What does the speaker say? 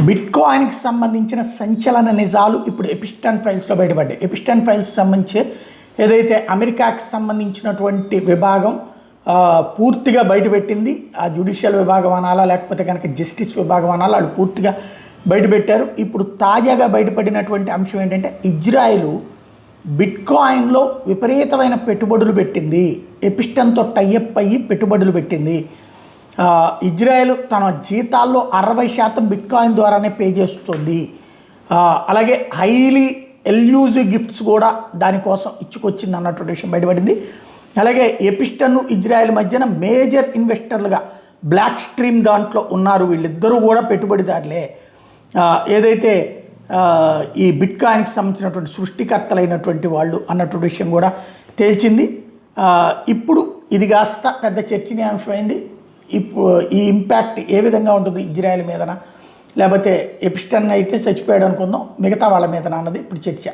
బిట్కాయిన్కి సంబంధించిన సంచలన నిజాలు ఇప్పుడు ఎపిస్టన్ ఫైల్స్లో బయటపడ్డాయి. ఎపిస్టన్ ఫైల్స్ సంబంధించి ఏదైతే అమెరికాకి సంబంధించినటువంటి విభాగం పూర్తిగా బయటపెట్టింది, ఆ జ్యుడిషియల్ విభాగం అనాలా లేకపోతే కనుక జస్టిస్ విభాగం అనాలా, వాళ్ళు పూర్తిగా బయటపెట్టారు. ఇప్పుడు తాజాగా బయటపడినటువంటి అంశం ఏంటంటే ఇజ్రాయెల్ బిట్కాయిన్లో విపరీతమైన పెట్టుబడులు పెట్టింది, ఎపిస్టన్తో టైఅప్ అయ్యి పెట్టుబడులు పెట్టింది. ఇజ్రాయెల్ తన జీతాల్లో 60% బిట్కాయిన్ ద్వారానే పే చేస్తుంది. అలాగే హైలీ ఎల్యూజివ్ గిఫ్ట్స్ కూడా దానికోసం ఇచ్చుకొచ్చింది అన్నటువంటి విషయం బయటపడింది. అలాగే ఎపిస్టన్ ఇజ్రాయెల్ మధ్యన మేజర్ ఇన్వెస్టర్లుగా బ్లాక్ స్ట్రీమ్ దాంట్లో ఉన్నారు. వీళ్ళిద్దరూ కూడా పెట్టుబడిదారులే. ఏదైతే ఈ బిట్కాయిన్కి సంబంధించినటువంటి సృష్టికర్తలైనటువంటి వాళ్ళు అన్నటువంటి విషయం కూడా తేల్చింది. ఇప్పుడు ఇది కాస్త పెద్ద చర్చనీయాంశమైంది. ఇప్పుడు ఈ ఇంపాక్ట్ ఏ విధంగా ఉంటుంది ఇజ్రాయెల్ మీదన, లేకపోతే ఎపిస్టన్ అయితే చచ్చిపోయాడు అనుకుందాం, మిగతా వాళ్ళ మీదన అన్నది ఇప్పుడు చర్చ.